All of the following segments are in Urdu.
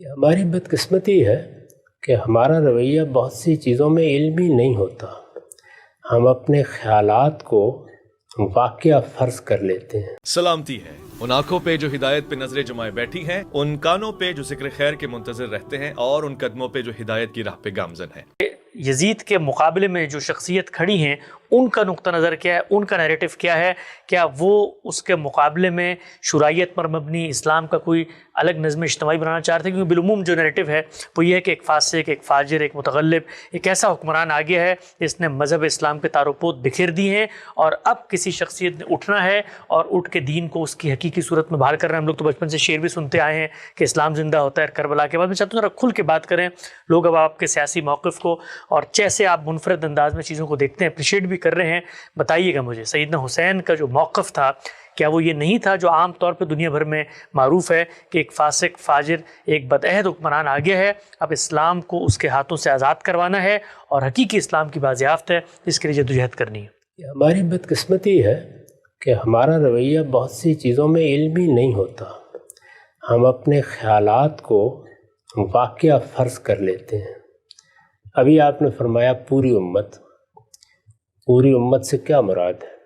ہماری بدقسمتی ہے کہ ہمارا رویہ بہت سی چیزوں میں علمی نہیں ہوتا. ہم اپنے خیالات کو واقعہ فرض کر لیتے ہیں. سلامتی ہے ان آنکھوں پہ جو ہدایت پہ نظریں جمائے بیٹھی ہیں، ان کانوں پہ جو ذکر خیر کے منتظر رہتے ہیں، اور ان قدموں پہ جو ہدایت کی راہ پہ گامزن ہیں. یزید کے مقابلے میں جو شخصیت کھڑی ہیں ان کا نقطہ نظر کیا ہے، ان کا نیریٹو کیا ہے؟ کیا وہ اس کے مقابلے میں شرائعت پر مبنی اسلام کا کوئی الگ نظم اجتماعی بنانا چاہتے ہیں؟ کیونکہ بالعموم جو نیریٹو ہے وہ یہ ہے کہ ایک فاسق، ایک فاجر، ایک متغلب، ایک ایسا حکمران آ گیا ہے جس نے مذہب اسلام کے تار و پود بکھیر دی ہیں، اور اب کسی شخصیت نے اٹھنا ہے اور اٹھ کے دین کو اس کی حقیقی صورت میں بحال کرنا ہے. ہم لوگ تو بچپن سے شعر بھی سنتے آئے ہیں کہ اسلام زندہ ہوتا ہے کربلا کے بعد. میں چاہتا ہوں ذرا کھل کے بات کریں لوگ اب آپ کے سیاسی موقف کو اور جیسے آپ منفرد انداز میں چیزوں کو دیکھتے ہیں، اپریشیٹ بھی کر رہے ہیں. بتائیے گا مجھے سیدنا حسین کا جو موقف تھا، کیا وہ یہ نہیں تھا جو عام طور پہ دنیا بھر میں معروف ہے کہ ایک فاسق، فاجر، ایک بدعہد حکمران آ گیا ہے، اب اسلام کو اس کے ہاتھوں سے آزاد کروانا ہے اور حقیقی اسلام کی بازیافت ہے، اس کے لیے جدوجہد کرنی ہے؟ ہماری بدقسمتی ہے کہ ہمارا رویہ بہت سی چیزوں میں علمی نہیں ہوتا. ہم اپنے خیالات کو واقعہ فرض کر لیتے ہیں. ابھی آپ نے فرمایا پوری امت سے کیا مراد ہے؟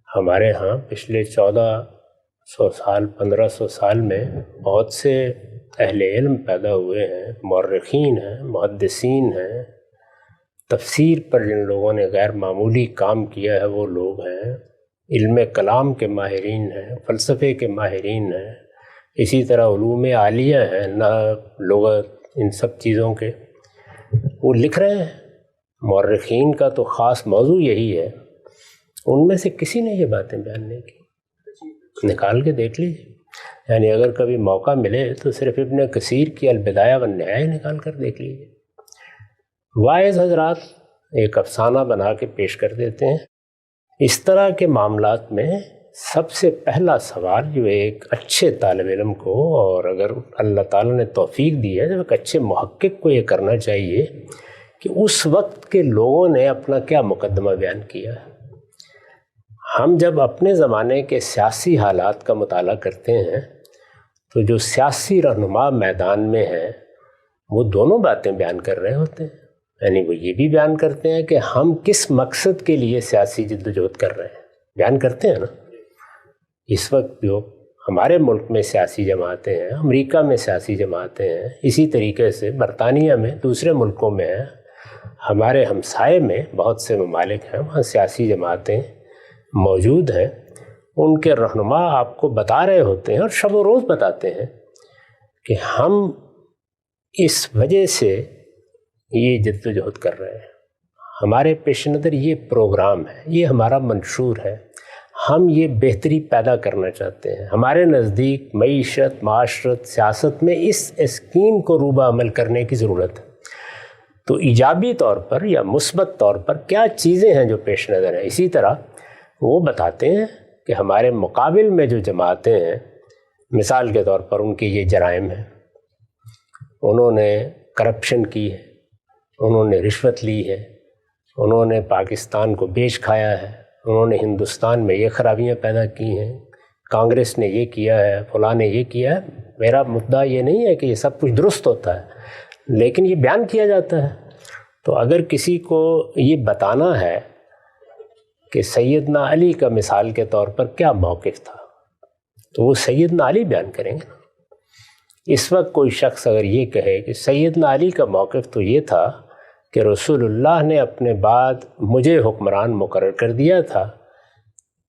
ہمارے ہاں پچھلے 1400 سال 1500 سال میں بہت سے اہل علم پیدا ہوئے ہیں، مورخین ہیں، محدثین ہیں. تفسیر پر جن لوگوں نے غیر معمولی کام کیا ہے وہ لوگ ہیں. علم کلام کے ماہرین ہیں، فلسفے کے ماہرین ہیں، اسی طرح علوم عالیہ ہیں، لغت، ان سب چیزوں کے وہ لکھ رہے ہیں. مورخین کا تو خاص موضوع یہی ہے. ان میں سے کسی نے یہ باتیں بیان نہیں کی. نکال کے دیکھ لیجیے. یعنی اگر کبھی موقع ملے تو صرف ابن کثیر کی البدایہ والنہایہ نکال کر دیکھ لیجیے. واعظ حضرات ایک افسانہ بنا کے پیش کر دیتے ہیں. اس طرح کے معاملات میں سب سے پہلا سوال جو ایک اچھے طالب علم کو، اور اگر اللہ تعالیٰ نے توفیق دی ہے تو ایک اچھے محقق کو یہ کرنا چاہیے کہ اس وقت کے لوگوں نے اپنا کیا مقدمہ بیان کیا ہے. ہم جب اپنے زمانے کے سیاسی حالات کا مطالعہ کرتے ہیں تو جو سیاسی رہنما میدان میں ہیں وہ دونوں باتیں بیان کر رہے ہوتے ہیں. یعنی وہ یہ بھی بیان کرتے ہیں کہ ہم کس مقصد کے لیے سیاسی جدوجہد کر رہے ہیں، بیان کرتے ہیں نا. اس وقت جو ہمارے ملک میں سیاسی جماعتیں ہیں، امریکہ میں سیاسی جماعتیں ہیں، اسی طریقے سے برطانیہ میں، دوسرے ملکوں میں ہیں، ہمارے ہمسائے میں بہت سے ممالک ہیں، وہاں سیاسی جماعتیں موجود ہیں. ان کے رہنما آپ کو بتا رہے ہوتے ہیں اور شب و روز بتاتے ہیں کہ ہم اس وجہ سے یہ جدوجہد کر رہے ہیں، ہمارے پیش نظر یہ پروگرام ہے، یہ ہمارا منشور ہے، ہم یہ بہتری پیدا کرنا چاہتے ہیں. ہمارے نزدیک معیشت، معاشرت، سیاست میں اس اسکیم کو روبہ عمل کرنے کی ضرورت ہے. تو ایجابی طور پر یا مثبت طور پر کیا چیزیں ہیں جو پیش نظر ہیں. اسی طرح وہ بتاتے ہیں کہ ہمارے مقابل میں جو جماعتیں ہیں، مثال کے طور پر ان کے یہ جرائم ہیں، انہوں نے کرپشن کی ہے، انہوں نے رشوت لی ہے، انہوں نے پاکستان کو بیچ کھایا ہے، انہوں نے ہندوستان میں یہ خرابیاں پیدا کی ہیں، کانگریس نے یہ کیا ہے، فلاں نے یہ کیا ہے. میرا مدعا یہ نہیں ہے کہ یہ سب کچھ درست ہوتا ہے، لیکن یہ بیان کیا جاتا ہے. تو اگر کسی کو یہ بتانا ہے کہ سیدنا علی کا مثال کے طور پر کیا موقف تھا تو وہ سیدنا علی بیان کریں گے. اس وقت کوئی شخص اگر یہ کہے کہ سیدنا علی کا موقف تو یہ تھا کہ رسول اللہ نے اپنے بعد مجھے حکمران مقرر کر دیا تھا،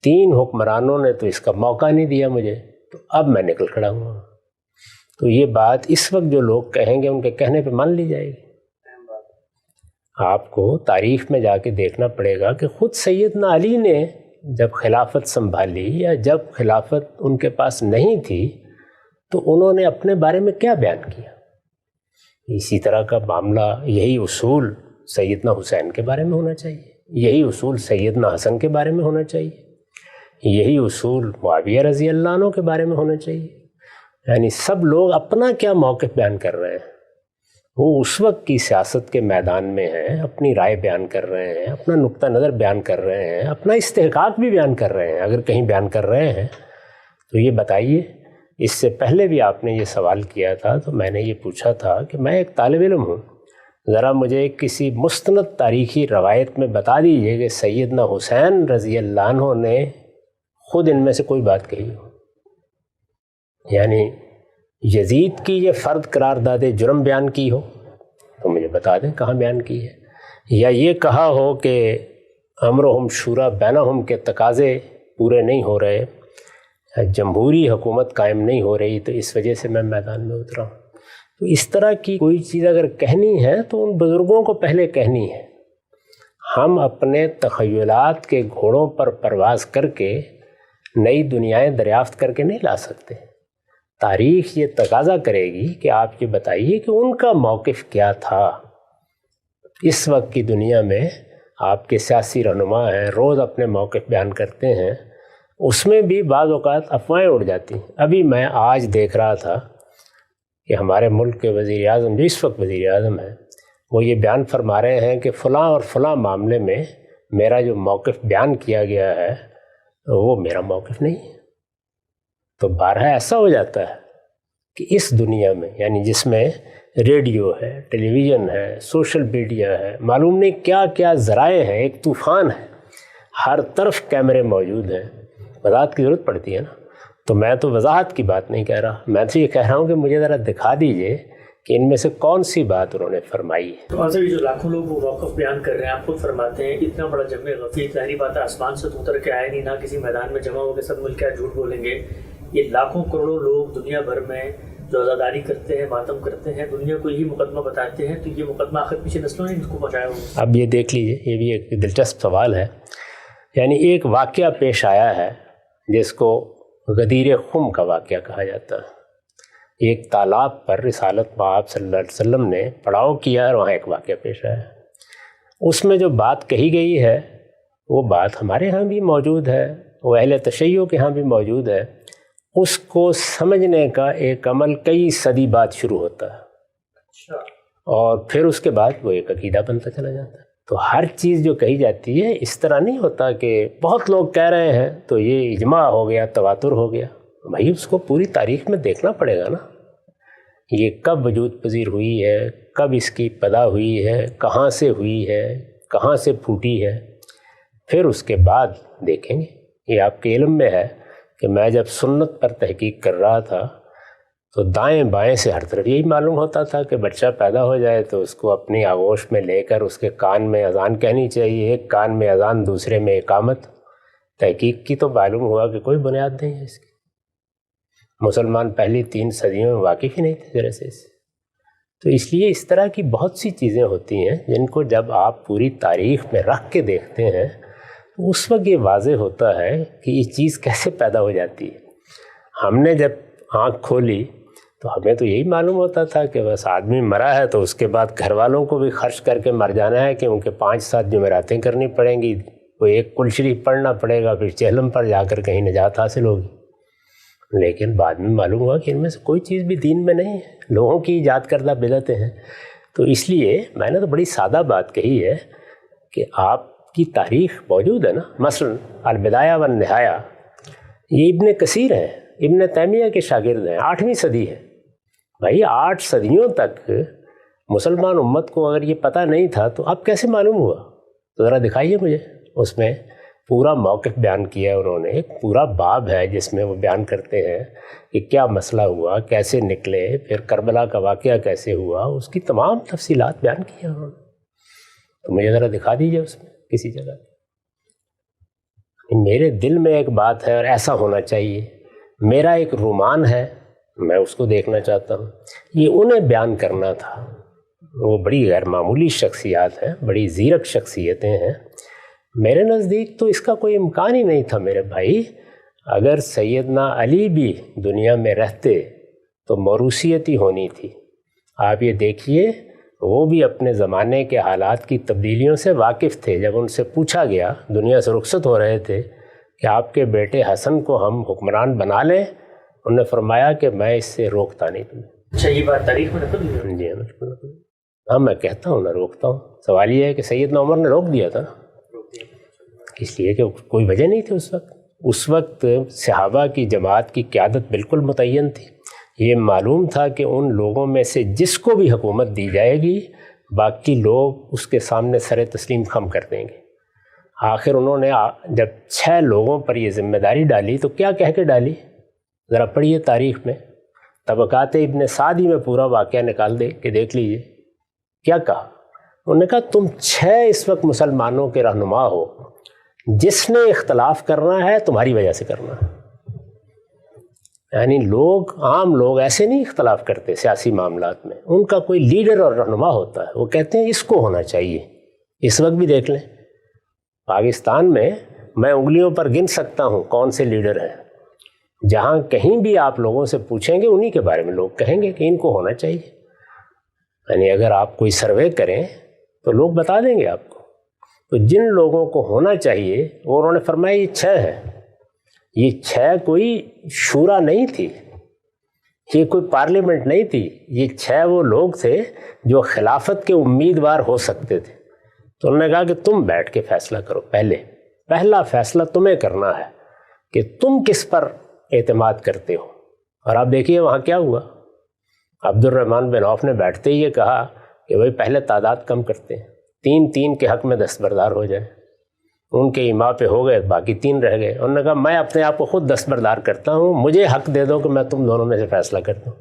3 حکمرانوں نے تو اس کا موقع نہیں دیا مجھے، تو اب میں نکل کھڑا ہوں. تو یہ بات اس وقت جو لوگ کہیں گے ان کے کہنے پہ مان لی جائے گی. آپ کو تاریخ میں جا کے دیکھنا پڑے گا کہ خود سیدنا علی نے جب خلافت سنبھالی یا جب خلافت ان کے پاس نہیں تھی تو انہوں نے اپنے بارے میں کیا بیان کیا. اسی طرح کا معاملہ، یہی اصول سیدنا حسین کے بارے میں ہونا چاہیے، یہی اصول سیدنا حسن کے بارے میں ہونا چاہیے، یہی اصول معاویہ رضی اللہ عنہ کے بارے میں ہونا چاہیے. یعنی سب لوگ اپنا کیا موقف بیان کر رہے ہیں، وہ اس وقت کی سیاست کے میدان میں ہیں، اپنی رائے بیان کر رہے ہیں، اپنا نقطہ نظر بیان کر رہے ہیں، اپنا استحقاق بھی بیان کر رہے ہیں. اگر کہیں بیان کر رہے ہیں تو یہ بتائیے اس سے پہلے بھی آپ نے یہ سوال کیا تھا تو میں نے یہ پوچھا تھا کہ میں ایک طالب علم ہوں، ذرا مجھے کسی مستند تاریخی روایت میں بتا دیجئے کہ سیدنا حسین رضی اللہ عنہ نے خود ان میں سے کوئی بات کہی ہو، یعنی یزید کی یہ فرد قرار داد جرم بیان کی ہو تو مجھے بتا دیں کہاں بیان کی ہے، یا یہ کہا ہو کہ امرہم شورا بینہم کے تقاضے پورے نہیں ہو رہے، جمہوری حکومت قائم نہیں ہو رہی تو اس وجہ سے میں میدان میں اترا ہوں۔ تو اس طرح کی کوئی چیز اگر کہنی ہے تو ان بزرگوں کو پہلے کہنی ہے۔ ہم اپنے تخیلات کے گھوڑوں پر پرواز کر کے نئی دنیایں دریافت کر کے نہیں لا سکتے۔ تاریخ یہ تقاضا کرے گی کہ آپ یہ بتائیے کہ ان کا موقف کیا تھا۔ اس وقت کی دنیا میں آپ کے سیاسی رہنما ہیں، روز اپنے موقف بیان کرتے ہیں، اس میں بھی بعض اوقات افواہیں اڑ جاتی ہیں۔ ابھی میں آج دیکھ رہا تھا کہ ہمارے ملک کے وزیر اعظم جو اس وقت وزیر اعظم ہیں وہ یہ بیان فرما رہے ہیں کہ فلاں اور فلاں معاملے میں میرا جو موقف بیان کیا گیا ہے وہ میرا موقف نہیں ہے۔ تو بارہا ایسا ہو جاتا ہے کہ اس دنیا میں، یعنی جس میں ریڈیو ہے، ٹیلی ویژن ہے، سوشل میڈیا ہے، معلوم نہیں کیا کیا ذرائع ہیں، ایک طوفان ہے، ہر طرف کیمرے موجود ہیں، وضاحت کی ضرورت پڑتی ہے نا۔ تو میں تو وضاحت کی بات نہیں کہہ رہا، میں تو یہ کہہ رہا ہوں کہ مجھے ذرا دکھا دیجئے کہ ان میں سے کون سی بات انہوں نے فرمائی ہے۔ تو آج جو لاکھوں لوگ وہ موقف بیان کر رہے ہیں، آپ خود فرماتے ہیں اتنا بڑا جمع غفیر، ظاہری بات ہے آسمان سے اتر کے آئے نہیں، نہ کسی میدان میں جمع ہو کے سب مل کے جھوٹ بولیں گے۔ یہ لاکھوں کروڑوں لوگ دنیا بھر میں جو عزاداری کرتے ہیں، ماتم کرتے ہیں، دنیا کو یہی مقدمہ بتاتے ہیں، تو یہ مقدمہ آخر پیچھے نسلوں نے ان کو پہنچایا ہوگا۔ اب یہ دیکھ لیجئے، یہ بھی ایک دلچسپ سوال ہے۔ یعنی ایک واقعہ پیش آیا ہے جس کو غدیر خم کا واقعہ کہا جاتا ہے۔ ایک تالاب پر رسالت پاک صلی اللہ علیہ وسلم نے پڑاؤ کیا اور وہاں ایک واقعہ پیش آیا۔ اس میں جو بات کہی گئی ہے وہ بات ہمارے ہاں بھی موجود ہے، وہ اہل تشیع کے ہاں بھی موجود ہے۔ اس کو سمجھنے کا ایک عمل کئی صدی بعد شروع ہوتا ہے اور پھر اس کے بعد وہ ایک عقیدہ بنتا چلا جاتا ہے۔ تو ہر چیز جو کہی جاتی ہے اس طرح نہیں ہوتا کہ بہت لوگ کہہ رہے ہیں تو یہ اجماع ہو گیا، تواتر ہو گیا۔ بھائی اس کو پوری تاریخ میں دیکھنا پڑے گا نا، یہ کب وجود پذیر ہوئی ہے، کب اس کی پیدا ہوئی ہے، کہاں سے ہوئی ہے، کہاں سے پھوٹی ہے، پھر اس کے بعد دیکھیں گے۔ یہ آپ کے علم میں ہے کہ میں جب سنت پر تحقیق کر رہا تھا تو دائیں بائیں سے ہر طرف یہی معلوم ہوتا تھا کہ بچہ پیدا ہو جائے تو اس کو اپنی آغوش میں لے کر اس کے کان میں اذان کہنی چاہیے، ایک کان میں اذان دوسرے میں اقامت۔ تحقیق کی تو معلوم ہوا کہ کوئی بنیاد نہیں ہے اس کی۔ مسلمان پہلی 3 صدیوں میں واقف ہی نہیں تھے ذرا سے اس سے۔ تو اس لیے اس طرح کی بہت سی چیزیں ہوتی ہیں جن کو جب آپ پوری تاریخ میں رکھ کے دیکھتے ہیں تو اس وقت یہ واضح ہوتا ہے کہ یہ چیز کیسے پیدا ہو جاتی ہے۔ ہم نے جب آنکھ کھولی تو ہمیں تو یہی معلوم ہوتا تھا کہ بس آدمی مرا ہے تو اس کے بعد گھر والوں کو بھی خرچ کر کے مر جانا ہے، کیونکہ 5-7 جمعراتیں کرنی پڑیں گی، کوئی ایک کل شریف پڑھنا پڑے گا، پھر چہلم پر جا کر کہیں نجات حاصل ہوگی۔ لیکن بعد میں معلوم ہوا کہ ان میں سے کوئی چیز بھی دین میں نہیں ہے، لوگوں کی ایجاد کردہ بدعتیں ہیں۔ تو اس لیے میں نے تو بڑی سادہ بات کہی ہے کہ آپ کی تاریخ موجود ہے نا، مثلا البدایہ والنہایہ، یہ ابن کثیر ہیں، ابن تیمیہ کے شاگرد ہیں، 8ویں صدی ہے۔ بھائی 8 صدیوں تک مسلمان امت کو اگر یہ پتہ نہیں تھا تو اب کیسے معلوم ہوا؟ تو ذرا دکھائیے مجھے۔ اس میں پورا موقف بیان کیا انہوں نے، ایک پورا باب ہے جس میں وہ بیان کرتے ہیں کہ کیا مسئلہ ہوا، کیسے نکلے، پھر کربلا کا واقعہ کیسے ہوا، اس کی تمام تفصیلات بیان کی ہیں انہوں نے۔ تو مجھے ذرا دکھا دیجیے اس میں کسی جگہ۔ میرے دل میں ایک بات ہے اور ایسا ہونا چاہیے، میرا ایک رومان ہے، میں اس کو دیکھنا چاہتا ہوں۔ یہ انہیں بیان کرنا تھا، وہ بڑی غیر معمولی شخصیات ہیں، بڑی زیرک شخصیتیں ہیں۔ میرے نزدیک تو اس کا کوئی امکان ہی نہیں تھا میرے بھائی۔ اگر سیدنا علی بھی دنیا میں رہتے تو موروثیت ہی ہونی تھی۔ آپ یہ دیکھیے، وہ بھی اپنے زمانے کے حالات کی تبدیلیوں سے واقف تھے۔ جب ان سے پوچھا گیا، دنیا سے رخصت ہو رہے تھے، کہ آپ کے بیٹے حسن کو ہم حکمران بنا لیں، انہوں نے فرمایا کہ میں اس سے روکتا نہیں تمہیں۔ اچھا، یہ بات تاریخ میں نقل ہوئی ہے؟ جی ہاں، میں کہتا ہوں نہ روکتا ہوں۔ سوال یہ ہے کہ سیدنا عمر نے روک دیا تھا نا، اس لیے کہ کوئی وجہ نہیں تھی اس وقت، اس وقت صحابہ کی جماعت کی قیادت بالکل متعین تھی. یہ معلوم تھا کہ ان لوگوں میں سے جس کو بھی حکومت دی جائے گی باقی لوگ اس کے سامنے سر تسلیم خم کر دیں گے. آخر انہوں نے جب 6 لوگوں پر یہ ذمہ داری ڈالی تو کیا کہہ کے ڈالی؟ ذرا پڑھیے تاریخ میں، طبقات ابن سعدی میں پورا واقعہ نکال دے کہ دیکھ لیجئے کیا کہا. انہوں نے کہا تم 6 اس وقت مسلمانوں کے رہنما ہو، جس نے اختلاف کرنا ہے تمہاری وجہ سے کرنا ہے. یعنی عام لوگ ایسے نہیں اختلاف کرتے سیاسی معاملات میں، ان کا کوئی لیڈر اور رہنما ہوتا ہے، وہ کہتے ہیں اس کو ہونا چاہیے. اس وقت بھی دیکھ لیں پاکستان میں انگلیوں پر گن سکتا ہوں کون سے لیڈر ہیں، جہاں کہیں بھی آپ لوگوں سے پوچھیں گے انہی کے بارے میں لوگ کہیں گے کہ ان کو ہونا چاہیے. یعنی اگر آپ کوئی سروے کریں تو لوگ بتا دیں گے آپ کو. تو جن لوگوں کو ہونا چاہیے وہ انہوں نے فرمایا یہ 6 ہیں. یہ 6 کوئی شورا نہیں تھی، یہ کوئی پارلیمنٹ نہیں تھی، یہ 6 وہ لوگ تھے جو خلافت کے امیدوار ہو سکتے تھے. تو انہوں نے کہا کہ تم بیٹھ کے فیصلہ کرو. پہلا فیصلہ تمہیں کرنا ہے کہ تم کس پر اعتماد کرتے ہو. اور آپ دیکھیے وہاں کیا ہوا. عبد الرحمن بن عوف نے بیٹھتے ہی یہ کہا کہ بھائی پہلے تعداد کم کرتے ہیں، 3 کے حق میں دستبردار ہو جائے. ان کے ایما پہ ہو گئے، باقی 3 رہ گئے. انہوں نے کہا میں اپنے آپ کو خود دستبردار کرتا ہوں، مجھے حق دے دو کہ میں تم دونوں میں سے فیصلہ کرتا ہوں.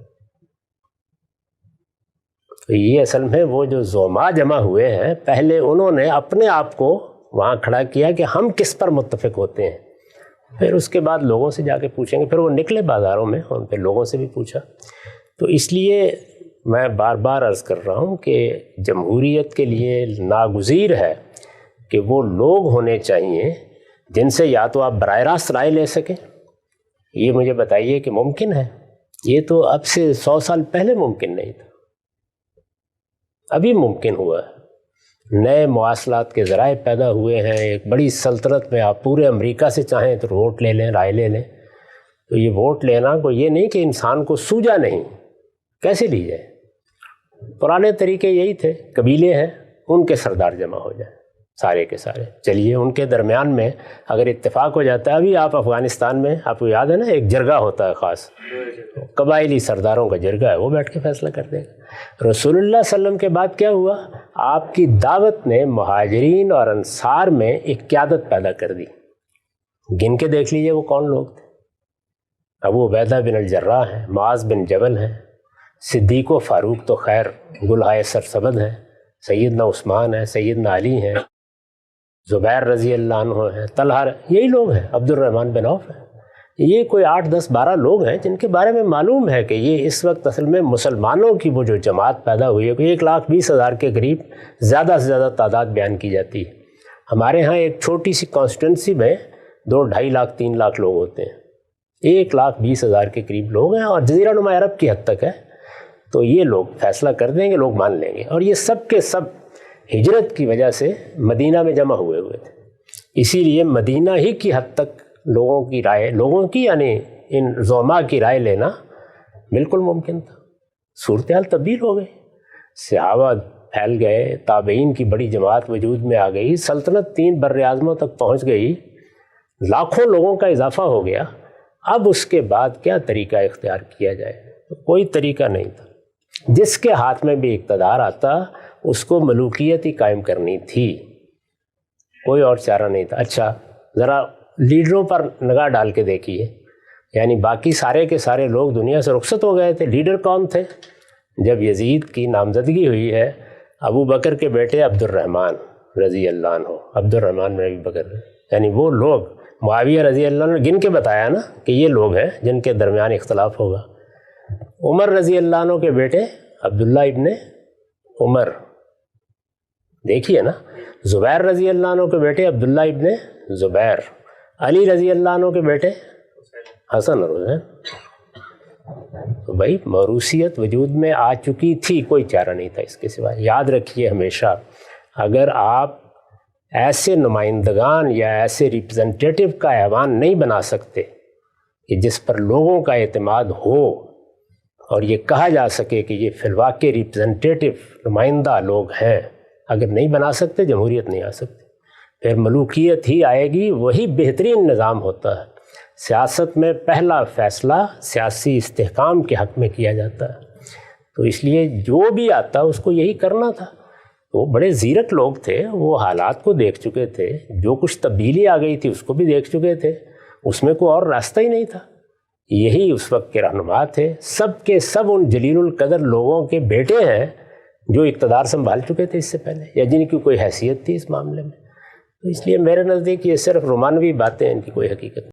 تو یہ اصل میں وہ جو زعما جمع ہوئے ہیں، پہلے انہوں نے اپنے آپ کو وہاں کھڑا کیا کہ ہم کس پر متفق ہوتے ہیں. پھر اس کے بعد لوگوں سے جا کے پوچھیں گے. پھر وہ نکلے بازاروں میں، ان پہ لوگوں سے بھی پوچھا. تو اس لیے میں بار بار عرض کر رہا ہوں کہ جمہوریت کے لیے ناگزیر ہے کہ وہ لوگ ہونے چاہیے جن سے یا تو آپ براہ راست رائے لے سکیں. یہ مجھے بتائیے کہ ممکن ہے؟ یہ تو اب سے 100 سال پہلے ممکن نہیں تھا، ابھی ممکن ہوا ہے. نئے مواصلات کے ذرائع پیدا ہوئے ہیں. ایک بڑی سلطنت میں آپ پورے امریکہ سے چاہیں تو ووٹ لے لیں، رائے لے لیں. تو یہ ووٹ لینا کو یہ نہیں کہ انسان کو سوجا نہیں، کیسے لی جائے. پرانے طریقے یہی تھے، قبیلے ہیں ان کے سردار جمع ہو جائیں سارے کے سارے. چلیے ان کے درمیان میں اگر اتفاق ہو جاتا ہے، ابھی آپ افغانستان میں آپ کو یاد ہے نا ایک جرگہ ہوتا ہے خاص، قبائلی سرداروں کا جرگہ ہے، وہ بیٹھ کے فیصلہ کر دے گا. رسول اللہ صلی اللہ علیہ وسلم کے بعد کیا ہوا؟ آپ کی دعوت نے مہاجرین اور انصار میں ایک قیادت پیدا کر دی. گن کے دیکھ لیجئے وہ کون لوگ تھے. ابو عبیدہ بن الجراح ہیں، معاذ بن جبل ہیں، صدیق و فاروق تو خیر گلہائے سرسبد ہیں، سیدنا عثمان ہیں، سیدنا علی ہیں، زبیر رضی اللہ عنہ ہیں، طلحہ، یہی لوگ ہیں. عبد الرحمن بن عوف ہیں. یہ کوئی 8 10 12 لوگ ہیں جن کے بارے میں معلوم ہے کہ یہ اس وقت اصل میں مسلمانوں کی وہ جو جماعت پیدا ہوئی ہے، کوئی 1,20,000 کے قریب زیادہ سے زیادہ تعداد بیان کی جاتی ہے. ہمارے ہاں ایک چھوٹی سی کانسٹیٹنسی میں 2-2.5 لاکھ 3 لاکھ لوگ ہوتے ہیں. 1,20,000 کے قریب لوگ ہیں اور جزیرہ نما عرب کی حد تک ہے. تو یہ لوگ فیصلہ کر دیں گے، لوگ مان لیں گے. اور یہ سب کے سب ہجرت کی وجہ سے مدینہ میں جمع ہوئے تھے. اسی لیے مدینہ ہی کی حد تک لوگوں کی رائے، لوگوں کی یعنی ان زعما کی رائے لینا بالکل ممکن تھا. صورتحال تبدیل ہو گئی، صحابہ پھیل گئے، تابعین کی بڑی جماعت وجود میں آ گئی، سلطنت 3 بر اعظموں تک پہنچ گئی، لاکھوں لوگوں کا اضافہ ہو گیا. اب اس کے بعد کیا طریقہ اختیار کیا جائے؟ کوئی طریقہ نہیں تھا. جس کے ہاتھ میں بھی اقتدار آتا اس کو ملوکیت ہی قائم کرنی تھی، کوئی اور چارہ نہیں تھا. اچھا ذرا لیڈروں پر نگاہ ڈال کے دیکھیے. یعنی باقی سارے کے سارے لوگ دنیا سے رخصت ہو گئے تھے. لیڈر کون تھے؟ جب یزید کی نامزدگی ہوئی ہے، ابو بکر کے بیٹے عبد الرحمن رضی اللہ عنہ، عبد الرحمن بن ابی بکر، یعنی وہ لوگ معاویہ رضی اللہ عنہ گن کے بتایا نا کہ یہ لوگ ہیں جن کے درمیان اختلاف ہوگا. عمر رضی اللہ عنہ کے بیٹے عبداللہ ابن عمر، دیکھیے نا. زبیر رضی اللہ عنہ کے بیٹے عبداللہ ابن زبیر، علی رضی اللہ عنہ کے بیٹے حسن اور حسین. تو بھائی موروثیت وجود میں آ چکی تھی، کوئی چارہ نہیں تھا اس کے سوا. یاد رکھیے ہمیشہ، اگر آپ ایسے نمائندگان یا ایسے ریپرزنٹیٹیو کا ایوان نہیں بنا سکتے کہ جس پر لوگوں کا اعتماد ہو اور یہ کہا جا سکے کہ یہ فی الواقع ریپرزنٹیٹیو نمائندہ لوگ ہیں، اگر نہیں بنا سکتے جمہوریت نہیں آ سکتی. پھر ملوکیت ہی آئے گی، وہی بہترین نظام ہوتا ہے. سیاست میں پہلا فیصلہ سیاسی استحکام کے حق میں کیا جاتا ہے، تو اس لیے جو بھی آتا اس کو یہی کرنا تھا۔ وہ بڑے زیرک لوگ تھے، وہ حالات کو دیکھ چکے تھے، جو کچھ تبدیلی آ گئی تھی اس کو بھی دیکھ چکے تھے، اس میں کوئی اور راستہ ہی نہیں تھا۔ یہی اس وقت کے رہنما تھے، سب کے سب ان جلیل القدر لوگوں کے بیٹے ہیں جو اقتدار سنبھال چکے تھے اس سے پہلے، یا جن کی کوئی حیثیت تھی اس معاملے میں۔ تو اس لیے میرے نزدیک یہ صرف رومانوی باتیں ہیں، ان کی کوئی حقیقت نہیں۔